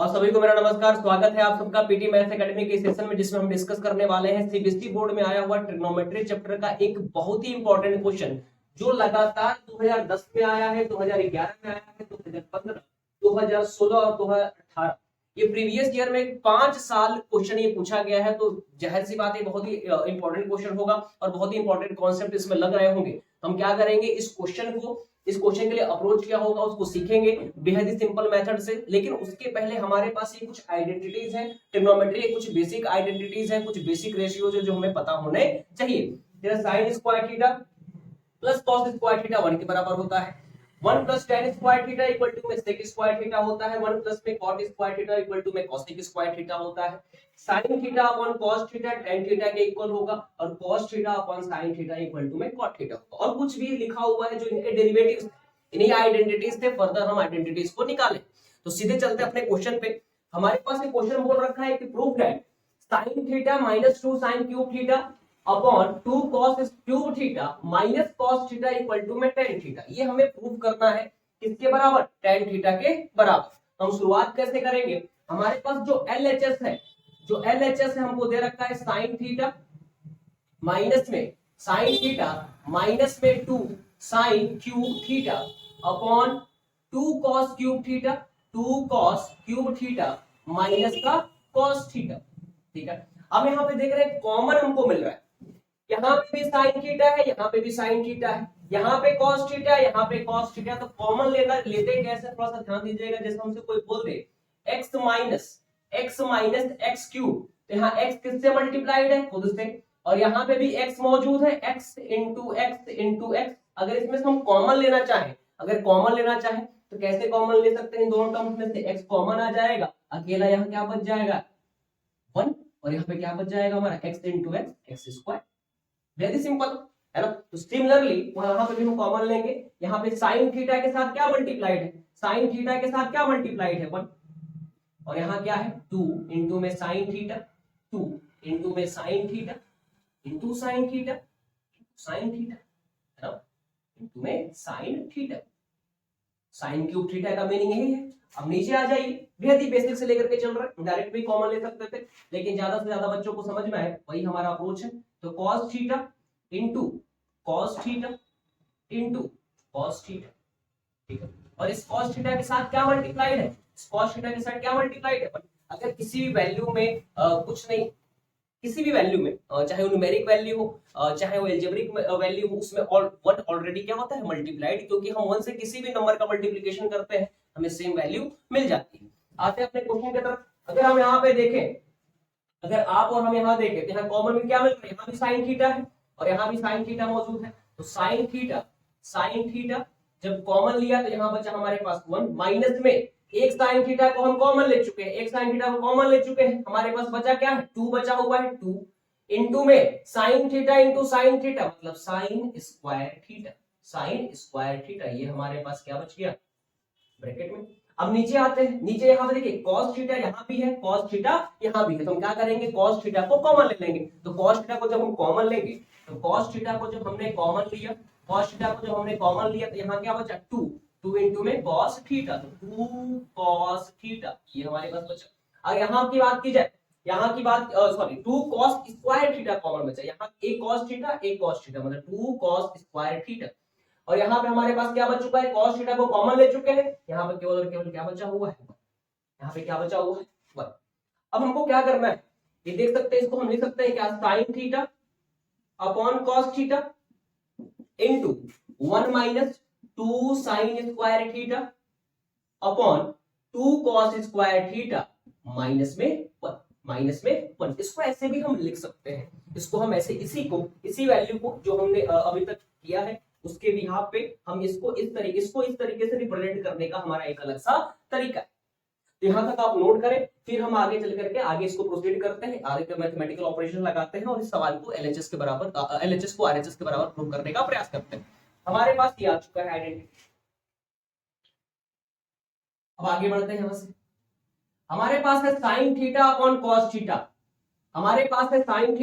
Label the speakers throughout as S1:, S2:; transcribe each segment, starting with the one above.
S1: और सभी को मेरा नमस्कार। स्वागत है आप सबका पीटी मैथ्स एकेडमी के सेशन में, जिसमें हम डिस्कस करने वाले हैं सीबीएसई बोर्ड में आया हुआ ट्रिग्नोमेट्री चैप्टर का एक बहुत ही इंपॉर्टेंट क्वेश्चन जो लगातार 2010 में आया है, 2011 में आया है, 2015, 2016 और 2018 ये प्रीवियस ईयर में 5 साल क्वेश्चन ये पूछा गया है। तो जाहिर सी बात है बहुत ही इंपॉर्टेंट क्वेश्चन होगा और बहुत ही इंपॉर्टेंट कॉन्सेप्ट इसमें लग रहे होंगे। हम क्या करेंगे, इस क्वेश्चन के लिए अप्रोच क्या होगा उसको सीखेंगे बेहद ही सिंपल मेथड से। लेकिन उसके पहले हमारे पास ये कुछ आइडेंटिटीज हैं ट्रिग्नोमेट्री के, कुछ बेसिक आइडेंटिटीज हैं, कुछ बेसिक रेशियोज है जो हमें पता होने चाहिए। जैसे sine square theta plus cos square theta 1 के बराबर होता है। 1 plus tan square theta equal to में सेक स्क्वायर थीटा होता है। 1 प्लस में cot square theta equal to में कॉसेक स्क्वायर थीटा होता है। Sine theta upon cos theta tan theta के इक्वल होगा और cos theta upon sine theta equal to में कॉट थीटा होगा। और कुछ भी लिखा हुआ है जो इनके डेरिवेटिव्स, इन्हीं आइडेंटिटीज थे। फर्दर हम आइडेंटिटीज को निकालें तो सीधे चलते अपने क्वेश्चन पे। हमारे पास एक क्वेश्चन बोल रखा है कि proof that sin theta minus 2 sin cube theta upon 2 cos cube theta minus cos theta equal to में tan थीटा। ये हमें प्रूफ करना है किसके बराबर, tan थीटा के बराबर। हम शुरुआत कैसे करेंगे, हमारे पास जो LHS है हमको दे रखा है sin थीटा माइनस में sin थीटा माइनस में 2 sin cube theta upon 2 cos cube theta, 2 cos cube theta minus का cos थीटा। ठीक है, अब यहाँ पे देख रहे हैं कॉमन हमको मिल रहा है। यहाँ पे भी sin थीटा है, यहाँ पे भी sin थीटा है, यहाँ पे cos थीटा, यहाँ पे cos थीटा। तो कॉमन लेते कैसे, थोड़ा सा ध्यान दीजिएगा। जैसे हमसे कोई बोल दे x माइनस x क्यूब, तो यहाँ x किससे मल्टीप्लाइड है, खुद से, और यहाँ पे भी x मौजूद है, x इंटू x। अगर इसमें से हम कॉमन लेना चाहें, तो कैसे कॉमन ले सकते हैं, इन दोनों टर्म्स में से x कॉमन आ जाएगा, अकेला यहाँ क्या बच जाएगा 1, और यहाँ पे क्या बच जाएगा हमारा x into x square. Very simple है ना। तो सिमिलरली वहां पे भी हम कॉमन लेंगे। यहाँ पे sin थीटा के साथ क्या मल्टीप्लाइड है, 1, और यहाँ क्या है 2 इंटू में sin थीटा, 2 इंटू में sin theta into sin theta है ना, इंटू में sin theta. Sine cube theta का मीनिंग यही है। अब नीचे आ जाइए, बेहद ही बेसिक से लेकर के चल रहे हैं, डायरेक्ट भी कॉमन ले सकते थे, लेकिन ज्यादा से ज्यादा बच्चों को समझ में आए वही हमारा अप्रोच है। तो cos theta into cos theta into cos theta, ठीक है। और इस cos थीटा के साथ क्या मल्टीप्लाइड है, अगर किसी भी वैल्यू में कुछ नहीं, किसी भी वैल्यू में, चाहे वो न्यूमेरिक वैल्यू हो, चाहे वो एल्जेब्रिक वैल्यू हो, उसमें वन ऑलरेडी क्या होता है मल्टीप्लाइड, क्योंकि हम 1 से किसी भी नंबर का मल्टीप्लिकेशन करते हैं हमें सेम वैल्यू मिल जाती है। आते हैं अपने क्वेश्चन की तरफ। अगर हम यहाँ पे देखें, अगर आप और हम यहाँ देखें तो यहाँ कॉमन में क्या मिल रहा है, यहाँ भी साइन थीटा है और यहाँ भी साइन थीटा मौजूद है। तो साइन थीटा जब कॉमन लिया तो यहाँ बचा हमारे पास 1, माइनस में एक साइन थीटा को हम कॉमन ले चुके हैं, हमारे पास बचा क्या है 2 बचा हुआ है, 2 इंटू में sine theta into sine theta मतलब साइन स्क्वायर थीटा। ये हमारे पास क्या बच गया ब्रैकेट में। अब नीचे आते हैं, नीचे यहाँ पे देखिए cos थीटा यहाँ भी है, cos थीटा यहाँ भी है, तो हम क्या करेंगे cos थीटा को कॉमन ले लेंगे। तो cos थीटा को जब हम कॉमन लेंगे, तो cos थीटा को जब हमने कॉमन लिया तो यहाँ क्या बचा 2 इंटू में cos थीटा, तो 2 cos थीटा ये हमारे पास बचा। अब यहाँ की बात की जाए, 2 cos स्क्वायर थीटा कॉमन बचा, यहाँ एक cos थीटा मतलब 2 cos स्क्वायर थीटा। और यहाँ पे हमारे पास क्या बच चुका है, cos थीटा को कॉमन ले चुके हैं, यहाँ पे केवल और केवल क्या बचा हुआ है, वन। अब हमको क्या करना है, ये देख सकते हैं, इसको हम लिख सकते हैं क्या, sin theta upon cos theta into 1 minus 2 sin square theta upon 2 cos square theta minus में 1। इसको ऐसे भी हम लिख सकते हैं, इसको हम ऐसे इसी वैल्यू को जो हमने अभी तक किया है उसके बिहाफ पे हम इसको इस तरीके से रिप्रेजेंट करने का हमारा एक अलग सा तरीका है। तो यहाँ तक आप नोट करें, फिर हम आगे चल करके आगे इसको प्रोसीड करते हैं, आगे का मैथमेटिकल ऑपरेशन लगाते हैं और इस सवाल को LHS को RHS के बराबर प्रूव करने का प्रयास करते हैं। हमारे पास ये आ चुका है आइडेंटिटी। अब आगे बढ़ते हैं, यहाँ से हमारे पास है sine theta upon cos theta, तो sine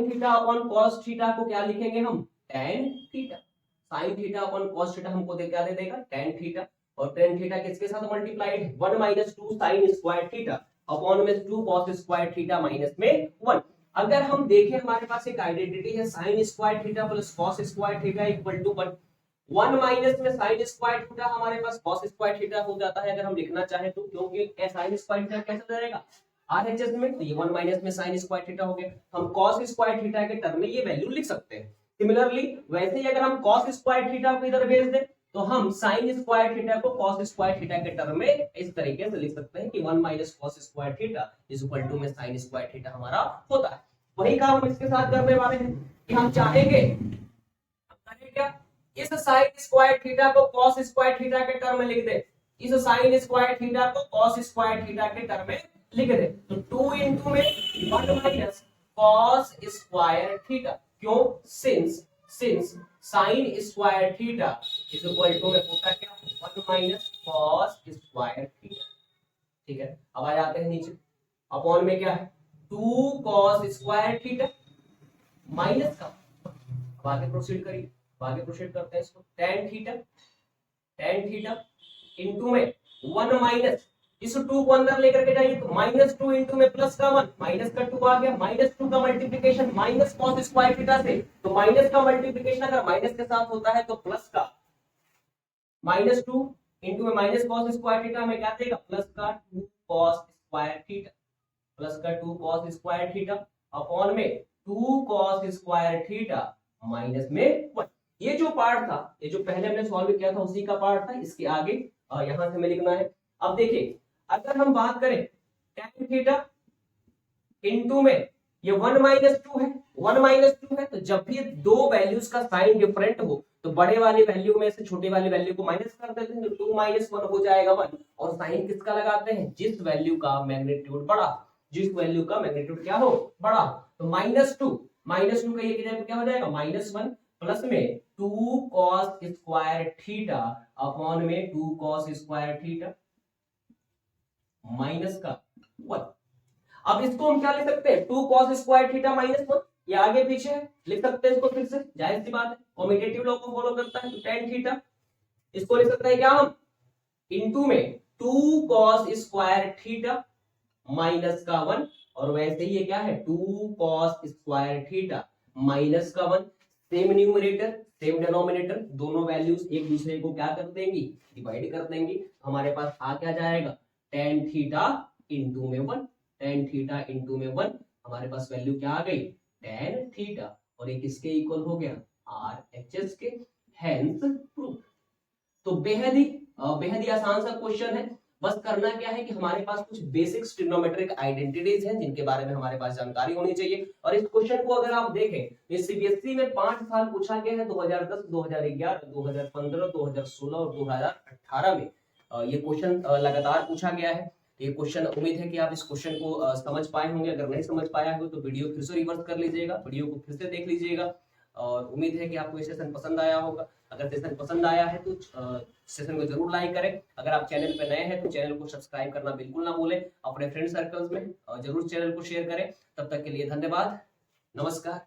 S1: theta upon cos theta को क्या लिखेंगे हम tan theta. Sine theta upon cos theta हमको क्या दे देगा tan थीटा, और टेन थीटा किसके साथ मल्टीप्लाइड है 1 minus 2 sine square theta upon में 2 कॉस स्क्वायर थीटा माइनस में 1। अगर हम देखें हमारे पास एक आइडेंटिटी है sine square theta plus cos square theta equal to 1। 1 minus में साइन स्क्वायर थीटा हमारे पास कॉस स्क्वायर थीटा हो जाता है अगर हम लिखना चाहें तो, क्योंकि साइन स्क्वायर थीटा कैसे रहेगा आरएचएस में, तो ये 1 माइनस में साइन स्क्वायर थीटा हो गया। हम कॉस स्क्वायर थीटा के टर्म में ये वैल्यू लिख सकते हैं। सिमिलरली वैसे ही अगर हम कॉस स्क्वायर थीटा को इधर भेज दें तो हम साइन स्क्वायर थीटा को कॉस स्क्वायर थीटा के टर्म में इस तरीके से लिख सकते हैं कि 1 minus cos square theta is equal to में साइन स्क्वायर थीटा हमारा होता है। वही काम हम इसके साथ करने वाले हैं कि हम चाहेंगे क्या इस साइन स्क्वायर थीटा को कॉस स्क्वायर थीटा के टर्म में लिख दे, इस साइन स्क्वायर थीटा को कॉस स्क्वायर थीटा के टर्म में लिख दे। तो 2 इंटू में 1 माइनस कॉस स्क्वायर थीटा, क्यों since sine square theta is equal to में होता क्या 1 माइनस कॉस स्क्वायर थीटा। ठीक है, अब आ जाते हैं नीचे अपॉन में क्या है 2 कॉस स्क्वायर थीटा माइनस का, अब आगे प्रोसीड करिए, आगे प्रोसीड करते हैं इसको tan थीटा इंटू में 1 माइनस इस 2 को अंदर लेकर के जाइए तो माइनस 2 इंटू में प्लस का 1 माइनस का 2 आ गया, माइनस 2 का multiplication minus cos square theta से, तो माइनस का मल्टीप्लिकेशन अगर माइनस के साथ होता है तो प्लस का माइनस 2 इंटू में माइनस कॉस स्क्वायर थीटा में क्या देगा प्लस का 2 कॉस स्क्वायर थीटा, प्लस का 2 कॉस स्क्वायर थीटा अपॉन में 2 कॉस स्क्वायर थीटा माइनस में 1। ये जो पार्ट था, ये जो पहले हमने सॉल्व किया था उसी का पार्ट था, इसके आगे यहां से हमें लिखना है। अब देखिए अगर हम बात करें tan थीटा इनटू में ये 1 माइनस 2 है, 1 माइनस 2 है, तो जब भी दो वैल्यूज का साइन डिफरेंट हो तो बड़े वाली वैल्यू में से छोटी वाली वैल्यू को माइनस कर देते हैं, तो 2 माइनस 1 हो जाएगा 1। और साइन किसका लगाते हैं जिस वैल्यू का मैग्नीट्यूड बड़ा, जिस वैल्यू का मैग्नीट्यूड क्या हो बड़ा, तो माइनस टू का ये क्या हो जाएगा माइनस 1 प्लस में 2 कॉस स्क्वायर थीटा अपॉन में 2 कॉस स्क्वायर थीटा माइनस का 1। अब इसको हम क्या लिख सकते हैं 2 कॉस स्क्वायर थीटा माइनस 1, ये आगे पीछे है लिख सकते हैं इसको फिर से, जाहिर सी बात है कम्यूटेटिव लॉ को फॉलो करता है। तो tan थीटा इसको लिख सकते हैं क्या हम इनटू में 2 कॉस स्क्वायर थीटा माइनस का 1, और वैसे ही ये क्या है 2 कॉस स्क्वायर थीटा माइनस का 1, सेम न्यूमरेटर सेम डिनोमिनेटर, दोनों वैल्यूज एक दूसरे को क्या कर देंगी डिवाइड कर देंगी। हमारे पास आ क्या जाएगा tan थीटा इंटू में 1, tan थीटा इंटू में 1, हमारे पास वैल्यू क्या आ गई tan थीटा, और ये किसके इक्वल हो गया RHS के, हेंस प्रूफ। तो बेहद ही आसान सा क्वेश्चन है, बस करना क्या है कि हमारे पास कुछ बेसिक्स ट्रिग्नोमेट्रिक आइडेंटिटीज हैं जिनके बारे में हमारे पास जानकारी होनी चाहिए। और इस क्वेश्चन को अगर आप देखें तो सीबीएसई में 5 साल पूछा गया है 2010, 2011, 2015, 2016 और 2018 में ये क्वेश्चन लगातार पूछा गया है। ये क्वेश्चन उम्मीद है कि आप इस क्वेश्चन को समझ पाए होंगे, अगर नहीं समझ पाया हो तो वीडियो फिर से रिवर्स कर लीजिएगा, वीडियो को फिर से देख लीजिएगा, और उम्मीद है कि आपको ये सेशन पसंद आया होगा। अगर सेशन पसंद आया है तो सेशन को जरूर लाइक करें, अगर आप चैनल पर नए हैं तो चैनल को सब्सक्राइब करना बिल्कुल ना भूलें, अपने फ्रेंड सर्कल्स में जरूर चैनल को शेयर करें। तब तक के लिए धन्यवाद, नमस्कार।